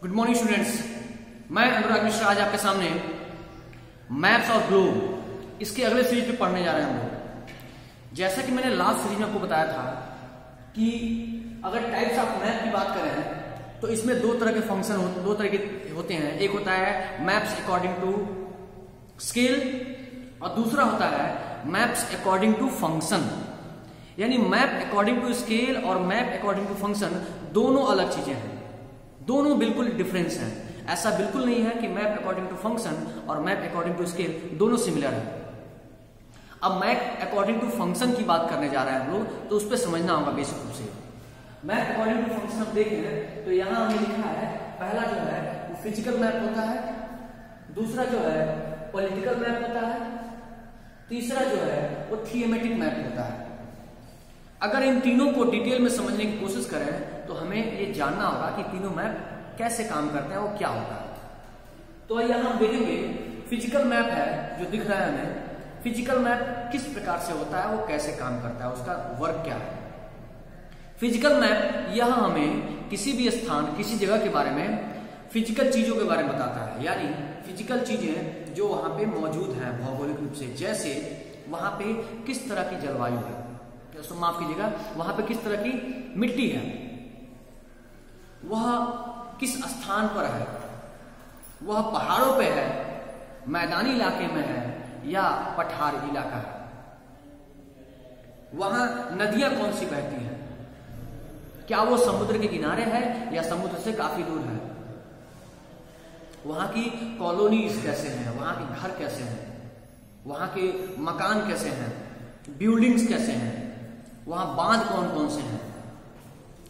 Good morning students, मैं अनुराग मिश्रा आज आपके सामने मैप्स और ग्लोब इसके अगले सीरीज पे पढ़ने जा रहे हैं हम लोग। जैसा कि मैंने लास्ट सीरीज में आपको बताया था कि अगर टाइप्स ऑफ मैप की बात करें तो इसमें दो तरह के फंक्शन दो तरह के होते हैं। एक होता है मैप्स अकॉर्डिंग टू स्केल और दूसरा होता है मैप्स अकॉर्डिंग टू फंक्शन। यानी मैप अकॉर्डिंग टू स्केल और मैप अकॉर्डिंग टू फंक्शन दोनों अलग चीजें हैं, दोनों बिल्कुल डिफरेंस हैं। ऐसा बिल्कुल नहीं है कि मैप अकॉर्डिंग टू फंक्शन और मैप अकॉर्डिंग टू स्केल दोनों सिमिलर है। अब मैप अकॉर्डिंग टू फंक्शन की बात करने जा रहे हैं हम लोग, तो उस पर समझना होगा बेसिक रूप से। मैप अकॉर्डिंग टू फंक्शन आप देखें तो यहां हमें लिखा है, पहला जो है वो फिजिकल मैप होता है, दूसरा जो है पॉलिटिकल मैप होता है, तीसरा जो है वो थियोमेटिक मैप होता है। अगर इन तीनों को डिटेल में समझने की कोशिश करें तो हमें ये जानना होगा कि तीनों मैप कैसे काम करते हैं, वो क्या होता है। तो यहां हम देखेंगे फिजिकल मैप है जो दिख रहा है हमें। फिजिकल मैप किस प्रकार से होता है, वो कैसे काम करता है, उसका वर्क क्या है। फिजिकल मैप यह हमें किसी भी स्थान किसी जगह के बारे में फिजिकल चीजों के बारे में बताता है। यानी फिजिकल चीजें जो वहां पे मौजूद हैं भौगोलिक रूप से, जैसे वहां पे किस तरह की जलवायु है, माफ कीजिएगा, वहां पे किस तरह की मिट्टी है, वह किस स्थान पर है, वह पहाड़ों पे है, मैदानी इलाके में है या पठार इलाका है, वहां नदियां कौन सी बहती हैं, क्या वो समुद्र के किनारे है या समुद्र से काफी दूर है, वहां की कॉलोनीज कैसे हैं, वहां के घर कैसे हैं, वहां के मकान कैसे हैं, बिल्डिंग्स कैसे हैं, वहां बांध कौन कौन से हैं,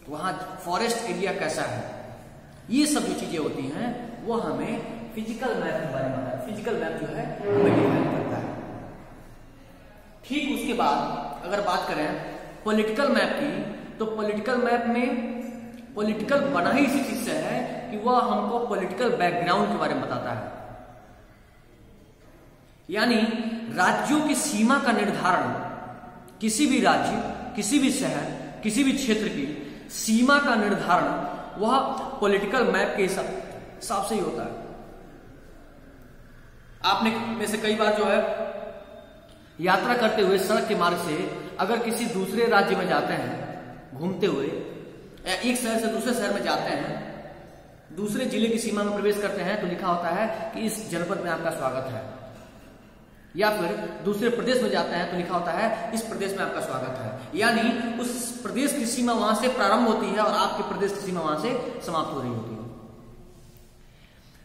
वहां फॉरेस्ट एरिया कैसा है। ये सब जो चीजें होती हैं वो हमें फिजिकल मैप के बारे में बताता है। फिजिकल मैप जो है हमें डिफाइन करता है। ठीक उसके बाद अगर बात करें पॉलिटिकल मैप की, तो पॉलिटिकल मैप में पॉलिटिकल बना ही इसी चीज से है कि वह हमको पॉलिटिकल बैकग्राउंड के बारे में बताता है। यानी राज्यों की सीमा का निर्धारण, किसी भी राज्य, किसी भी शहर, किसी भी क्षेत्र की सीमा का निर्धारण वह पॉलिटिकल मैप के हिसाब से ही होता है। आपने में से कई बार जो है यात्रा करते हुए सड़क के मार्ग से अगर किसी दूसरे राज्य में जाते हैं घूमते हुए, या एक शहर से दूसरे शहर में जाते हैं, दूसरे जिले की सीमा में प्रवेश करते हैं, तो लिखा होता है कि इस जनपद में आपका स्वागत है। या फिर दूसरे प्रदेश में जाते हैं तो लिखा होता है इस प्रदेश में आपका स्वागत है। यानी उस प्रदेश की सीमा वहां से प्रारंभ होती है और आपके प्रदेश की सीमा वहां से समाप्त हो रही होती है।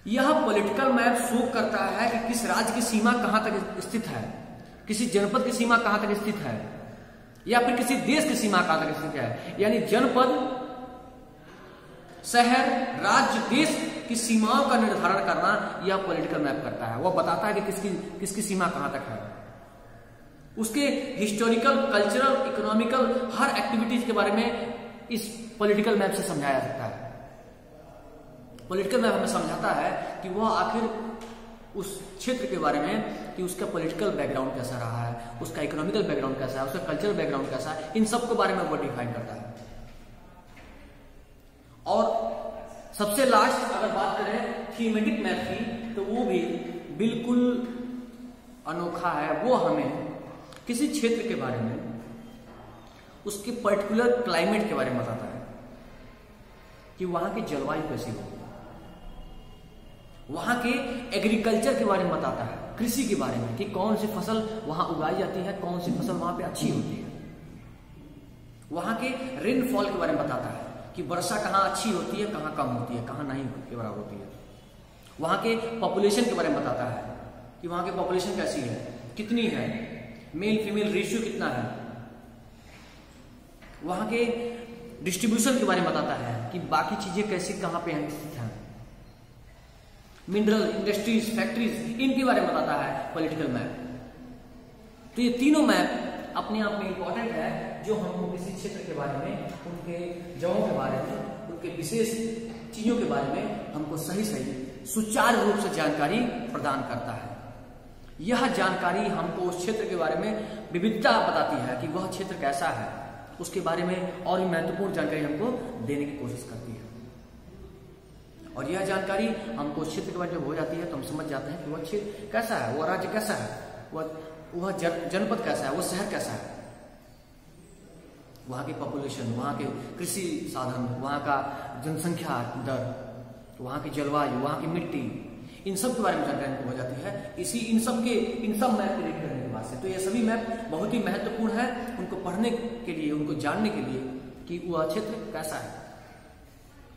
यह पॉलिटिकल मैप शो करता है कि किस राज्य की सीमा कहां तक स्थित है, किसी जनपद की सीमा कहां तक स्थित है, या फिर किसी देश की सीमा कहां तक स्थित है। यानी जनपद, शहर, राज्य, देश की सीमाओं का निर्धारण करना यह पॉलिटिकल मैप करता है। वह बताता है कि किसकी सीमा कहां तक है। उसके हिस्टोरिकल, कल्चरल, इकोनॉमिकल हर एक्टिविटीज के बारे में इस पॉलिटिकल मैप से समझाया जाता है। पॉलिटिकल मैप हमें समझाता है कि वह आखिर उस क्षेत्र के बारे में कि उसका पॉलिटिकल बैकग्राउंड कैसा रहा है, उसका इकोनॉमिकल बैकग्राउंड कैसा है, उसका कल्चरल बैकग्राउंड कैसा है, इन सब के बारे में वो डिफाइन करता है। और सबसे लास्ट अगर बात करें थीमेटिक मैप की, तो वो भी बिल्कुल अनोखा है। वो हमें किसी क्षेत्र के बारे में, उसके पर्टिकुलर क्लाइमेट के बारे में बताता है कि वहां की जलवायु कैसी होगी, वहां के एग्रीकल्चर के बारे में बताता है, कृषि के बारे में कि कौन सी फसल वहां उगाई जाती है, कौन सी फसल वहां पे अच्छी होती है, वहां के रेनफॉल के बारे में बताता है कि वर्षा कहाँ अच्छी होती है, कहाँ कम होती है, कहाँ नहीं के बराबर होती है। वहां के पॉपुलेशन के बारे में बताता है कि वहां की पॉपुलेशन कैसी है, कितनी है, मेल फीमेल रेशियो कितना है। वहां के डिस्ट्रीब्यूशन के बारे में बताता है कि बाकी चीजें कैसी कहां पे स्थित हैं, मिनरल, इंडस्ट्रीज, फैक्ट्रीज, इनके बारे में बताता है पॉलिटिकल मैप। तो ये तीनों मैप अपने आप में इंपॉर्टेंट है, जो हमको किसी क्षेत्र के बारे में, उनके जगहों के बारे में, उनके विशेष चीजों के बारे में हमको सही सुचारू रूप से जानकारी प्रदान करता है। यह जानकारी हमको उस क्षेत्र के बारे में विविधता बताती है कि वह क्षेत्र कैसा है, उसके बारे में और भी महत्वपूर्ण जानकारी हमको देने की कोशिश करती है। और यह जानकारी हमको उस क्षेत्र के बारे में जब हो जाती है तो हम समझ जाते हैं कि वह क्षेत्र कैसा है, वह राज्य कैसा है, वह जनपद कैसा है, वह शहर कैसा है, वहाँ की पॉपुलेशन, वहाँ के कृषि साधन, वहाँ का जनसंख्या दर, वहाँ की जलवायु, वहाँ की मिट्टी, इन सब के बारे में जानकारी हो जाती है इन सब मैप के रेडी करने के बाद से। तो ये सभी मैप बहुत ही महत्वपूर्ण है उनको पढ़ने के लिए, उनको जानने के लिए कि वह क्षेत्र कैसा है।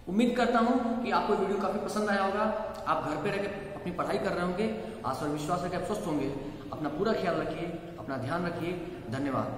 उम्मीद करता हूं कि आपको वीडियो काफी पसंद आया होगा। आप घर पे रहकर अपनी पढ़ाई कर रहे होंगे, आशा और विश्वास है कि आप स्वस्थ होंगे। अपना पूरा ख्याल रखिए, अपना ध्यान रखिए। धन्यवाद।